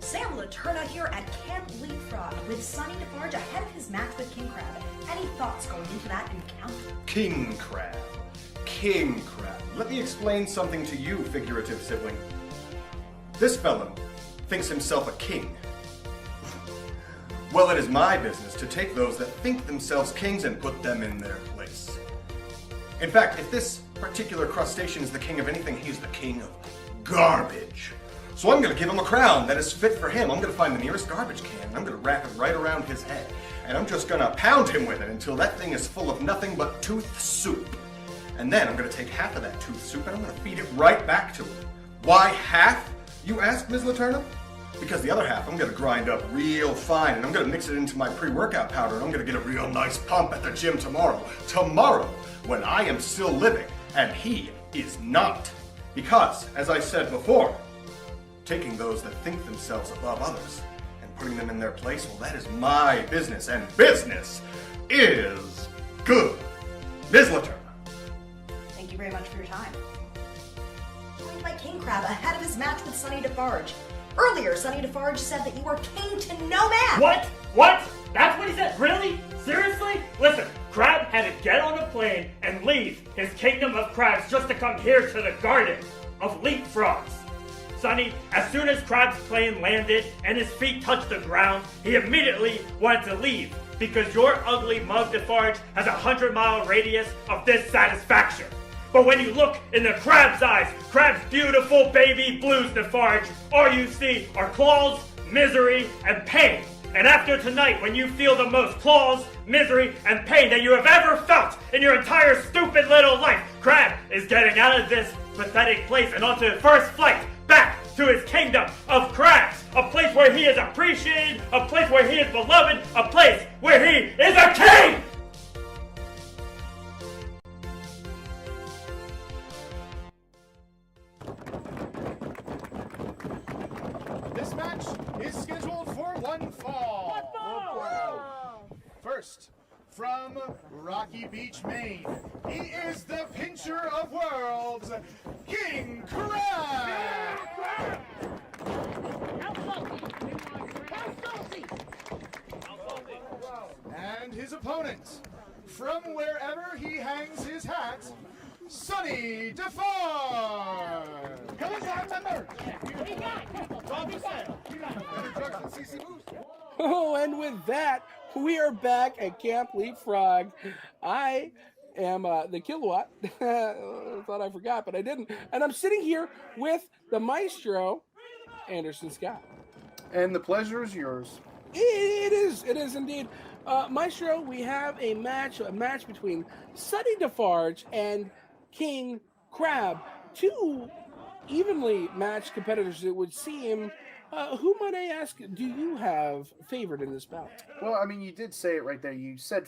Sam Laterna here at Camp Leapfrog with Sonny Defarge ahead of his match with King Crab. Any thoughts going into that encounter? King Crab. King Crab. Let me explain something to you, figurative sibling. This fellow thinks himself a king. Well, it is my business to take those that think themselves kings and put them in their place. In fact, if this particular crustacean is the king of anything, he's the king of garbage. So I'm going to give him a crown that is fit for him. I'm going to find the nearest garbage can, and I'm going to wrap it right around his head. And I'm just going to pound him with it until that thing is full of nothing but tooth soup. And then I'm going to take half of that tooth soup and I'm going to feed it right back to him. Why half, you ask, Ms. Laterna? Because the other half I'm going to grind up real fine, and I'm going to mix it into my pre-workout powder, and I'm going to get a real nice pump at the gym tomorrow. Tomorrow, when I am still living, and he is not. Because, as I said before, taking those that think themselves above others and putting them in their place, well, that is my business, and business is good. Ms. Laterna. Thank you very much for your time. Joined by King Crab ahead of his match with Sonny Defarge. Earlier, Sonny Defarge said that you are king to no man. What? What? That's what he said? Really? Seriously? Listen, Crab had to get on a plane and leave his kingdom of crabs just to come here to the garden of Leapfrogs. Sonny, as soon as Crab's plane landed and his feet touched the ground, he immediately wanted to leave because your ugly mug Defarge has a 100-mile radius of dissatisfaction. But when you look in the Crab's eyes, Crab's beautiful baby blues, Defarge, all you see are claws, misery, and pain. And after tonight, when you feel the most claws, misery, and pain that you have ever felt in your entire stupid little life, Crab is getting out of this pathetic place and onto the first flight back to his kingdom of crabs. A place where he is appreciated, a place where he is beloved, a place where he is a king! This match is scheduled for one fall. First, from Rocky Beach, Maine, he is the pincher of worlds, King Crab. And his opponent, from wherever he hangs his hat, Sonny Defarge. Come on, member. Oh, and with that, we are back at Camp Leapfrog. I am the KillaWatt. Thought I forgot, but I didn't. And I'm sitting here with the Maestro, Anderson Scott. And the pleasure is yours. It is indeed. Maestro, we have a match between Sonny Defarge and King Crab. Two evenly matched competitors, it would seem. Who, might I ask, do you have favored in this bout? Well, I mean, you did say it right there. You said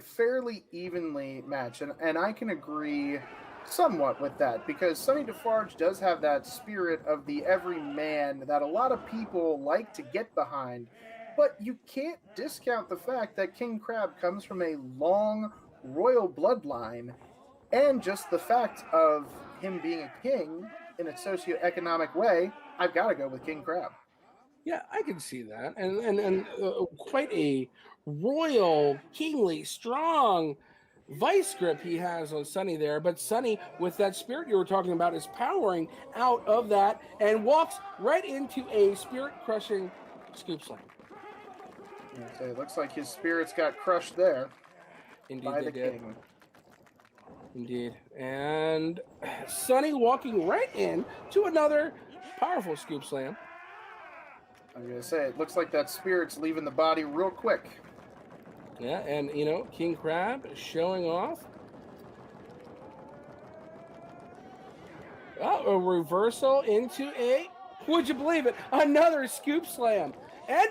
fairly evenly matched, and I can agree somewhat with that, because Sonny Defarge does have that spirit of the everyman that a lot of people like to get behind. But you can't discount the fact that King Crab comes from a long royal bloodline, and just the fact of him being a king in a socioeconomic way, I've got to go with King Crab. Yeah, I can see that, and quite a royal, kingly, strong vice grip he has on Sonny there. But Sonny, with that spirit you were talking about, is powering out of that and walks right into a spirit-crushing scoop slam. Okay, it looks like his spirits got crushed there. Indeed, by they the did. king. Indeed. And Sonny walking right in to another powerful scoop slam. I'm going to say, it looks like that spirit's leaving the body real quick. Yeah, and, King Crab showing off. Oh, a reversal into would you believe it, another scoop slam. And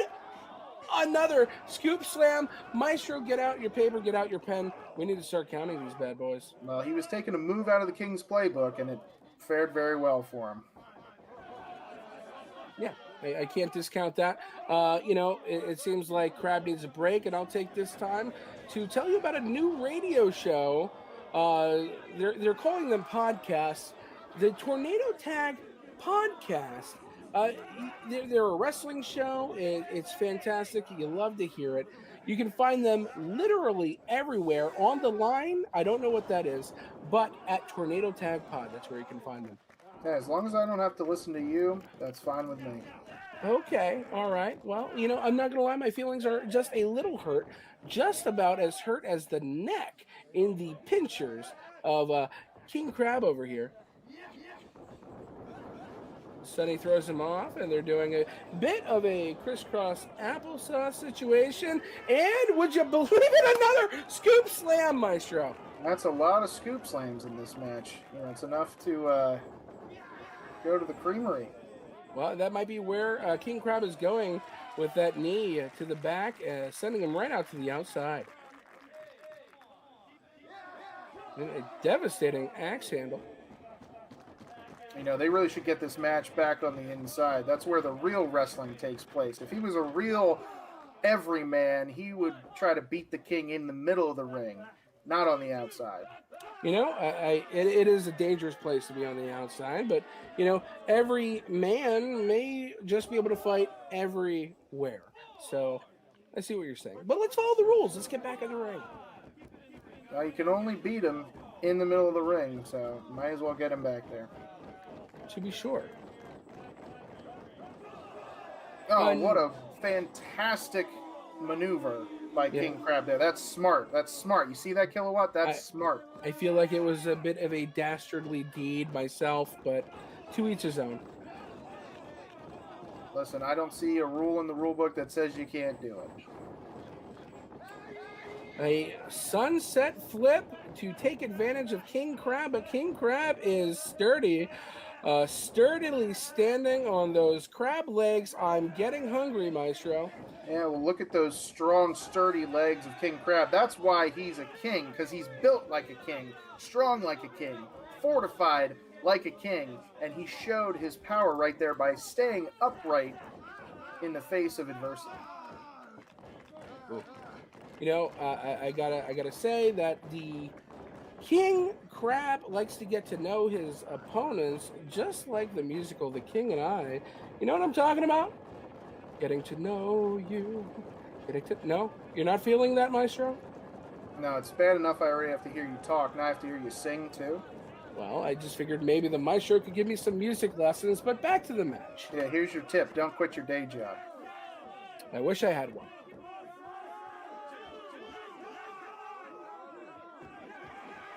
another scoop slam. Maestro, get out your paper, get out your pen. We need to start counting these bad boys. Well, he was taking a move out of the King's playbook, and it fared very well for him. Yeah, I can't discount that. It seems like Crab needs a break, and I'll take this time to tell you about a new radio show. They're calling them podcasts. The Tornado Tag Podcast. They're a wrestling show. It's fantastic. You love to hear it. You can find them literally everywhere on the line. I don't know what that is, but at Tornado Tag Pod, that's where you can find them. Yeah, as long as I don't have to listen to you, that's fine with me. Okay, all right. Well, I'm not going to lie. My feelings are just a little hurt, just about as hurt as the neck in the pinchers of King Crab over here. Sonny throws him off, and they're doing a bit of a crisscross applesauce situation. And would you believe it, another scoop slam, Maestro? That's a lot of scoop slams in this match. It's enough to go to the creamery. Well, that might be where King Crab is going with that knee to the back, sending him right out to the outside. And a devastating axe handle. They really should get this match back on the inside. That's where the real wrestling takes place. If he was a real everyman, he would try to beat the king in the middle of the ring, not on the outside. It is a dangerous place to be on the outside, but, every man may just be able to fight everywhere. So I see what you're saying. But let's follow the rules. Let's get back in the ring. You can only beat him in the middle of the ring, so might as well get him back there. To be sure. Oh, what a fantastic maneuver by King Crab there. That's smart. That's smart. You see that, KillaWatt? That's smart. I feel like it was a bit of a dastardly deed myself, but to each his own. Listen, I don't see a rule in the rule book that says you can't do it. A sunset flip to take advantage of King Crab, but King Crab is sturdy. Sturdily standing on those crab legs. I'm getting hungry, Maestro. Yeah, well, look at those strong, sturdy legs of King Crab. That's why he's a king, because he's built like a king, strong like a king, fortified like a king, and he showed his power right there by staying upright in the face of adversity. I gotta say that the King Crab likes to get to know his opponents, just like the musical The King and I. You know what I'm talking about? Getting to know you. No? You're not feeling that, Maestro? No, it's bad enough I already have to hear you talk. Now I have to hear you sing, too. Well, I just figured maybe the Maestro could give me some music lessons, but back to the match. Yeah, here's your tip. Don't quit your day job. I wish I had one.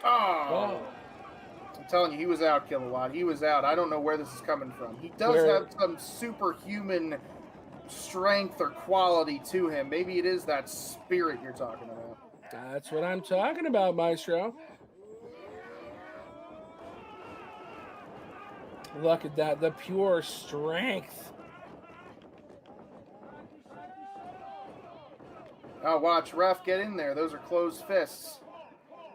Oh. I'm telling you, he was out, KillaWatt. He was out. I don't know where this is coming from. He does have some superhuman strength or quality to him. Maybe it is that spirit you're talking about. That's what I'm talking about, Maestro. Look at that, the pure strength. Oh, watch, ref, get in there. Those are closed fists.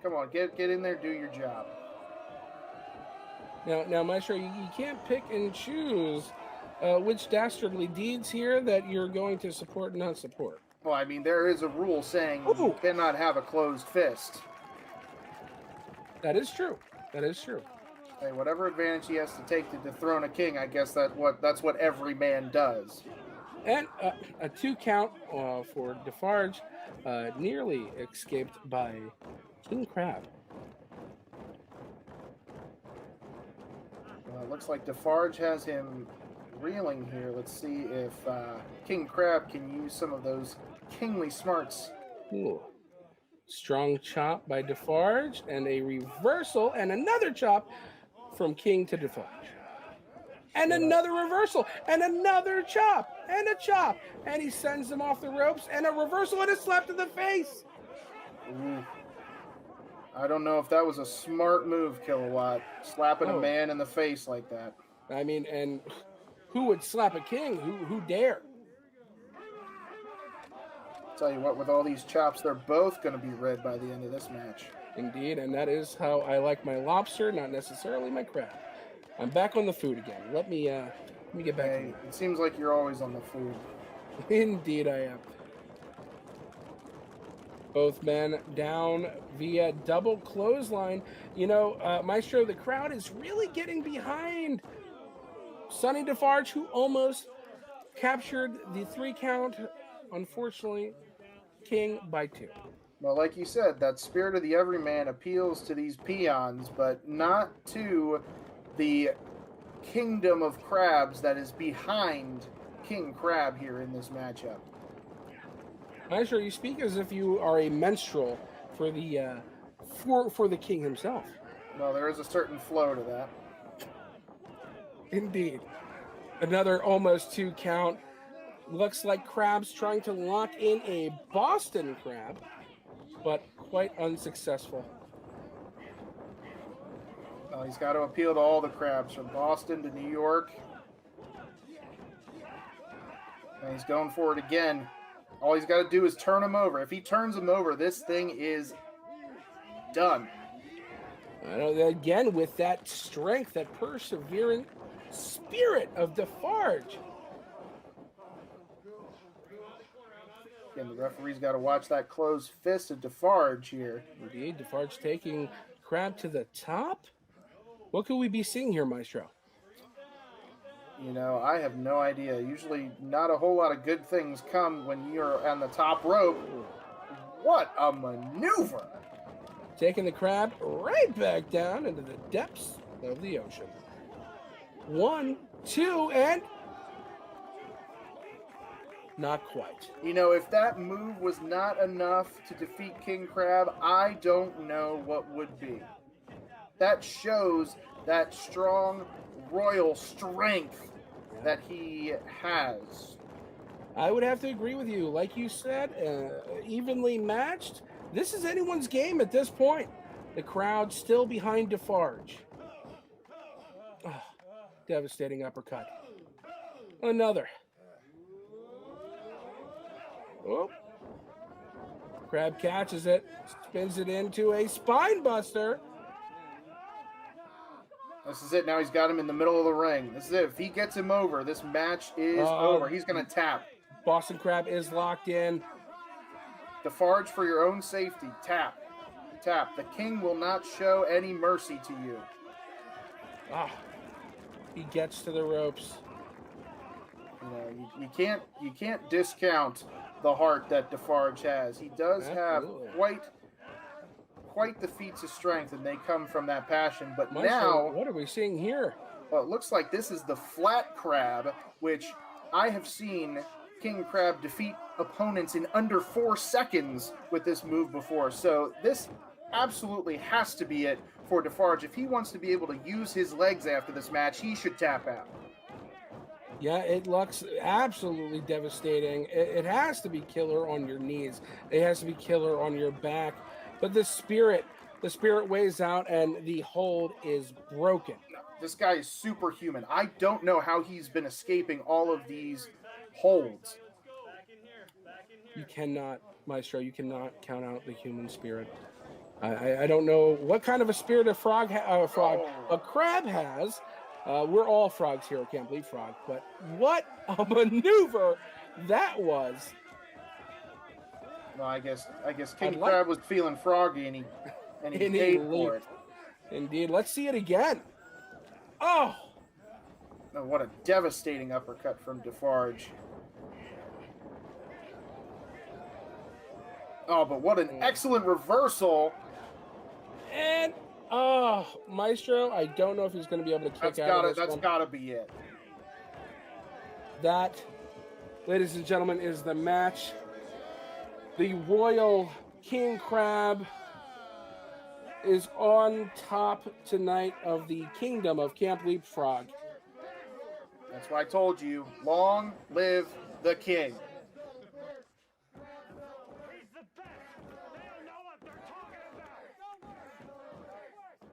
Come on, get in there, do your job. Now, Maestro, you can't pick and choose which dastardly deeds here that you're going to support and not support. Well, I mean, there is a rule saying you cannot have a closed fist. That is true. That is true. Hey, whatever advantage he has to take to dethrone a king, I guess that's what every man does. And a 2 count for Defarge, nearly escaped by King Crab. It looks like Defarge has him reeling here. Let's see if King Crab can use some of those kingly smarts. Ooh. Strong chop by Defarge, and a reversal, and another chop from King to Defarge. And another reversal, and another chop, and a chop, and he sends him off the ropes, and a reversal and a slap to the face. Ooh. I don't know if that was a smart move, KillaWatt, slapping a man in the face like that. I mean, and who would slap a king? Who dare? Tell you what, with all these chops, they're both going to be red by the end of this match. Indeed, and that is how I like my lobster, not necessarily my crab. I'm back on the food again. Let me get back. Hey, it seems like you're always on the food. Indeed, I am. Both men down via double clothesline. Maestro, the crowd is really getting behind Sonny Defarge, who almost captured the 3 count, unfortunately, King by 2. Well, like you said, that spirit of the everyman appeals to these peons, but not to the kingdom of crabs that is behind King Crab here in this matchup. Maestro, you speak as if you are a minstrel for the king himself. Well, there is a certain flow to that. Indeed. Another almost 2 count. Looks like Crab's trying to lock in a Boston Crab, but quite unsuccessful. Well, he's got to appeal to all the crabs from Boston to New York. And he's going for it again. All he's got to do is turn him over. If he turns him over, this thing is done. Again, with that strength, that persevering spirit of Defarge. Again, the referee's got to watch that closed fist of Defarge here. Indeed, Defarge taking Crab to the top. What could we be seeing here, Maestro? You know, I have no idea. Usually not a whole lot of good things come when you're on the top rope. What a maneuver! Taking the Crab right back down into the depths of the ocean. 1, 2, and not quite. You know, if that move was not enough to defeat King Crab, I don't know what would be. That shows that strong royal strength that he has. I would have to agree with you. Like you said, evenly matched. This is anyone's game at this point. The crowd still behind Defarge. Oh, devastating uppercut. Another. Oh. Crab catches it, spins it into a spine buster. This is it. Now he's got him in the middle of the ring. This is it. If he gets him over, this match is over. He's going to tap. Boston Crab is locked in. Defarge, for your own safety, tap. Tap. The king will not show any mercy to you. He gets to the ropes. You know, you can't discount the heart that Defarge has. He does have quite the feats of strength, and they come from that passion. But now, what are we seeing here? Well, it looks like this is the flat crab, which I have seen King Crab defeat opponents in under 4 seconds with this move before. So this absolutely has to be it for Defarge. If he wants to be able to use his legs after this match, he should tap out. Yeah, it looks absolutely devastating. It has to be killer on your knees. It has to be killer on your back. But the spirit weighs out, and the hold is broken. This guy is superhuman. I don't know how he's been escaping all of these holds. You cannot, Maestro, you cannot count out the human spirit. I don't know what kind of a spirit a crab has. We're all frogs here. I can't believe frog. But what a maneuver that was. Well, I guess King Crab was feeling froggy, and he paid for it. Indeed. Let's see it again. Oh, what a devastating uppercut from Defarge. Oh, but what an excellent reversal. And, Maestro, I don't know if he's going to be able to kick out of this That's got to be it. That, ladies and gentlemen, is the match. The Royal King Crab is on top tonight of the kingdom of Camp Leapfrog. That's why I told you, long live the king.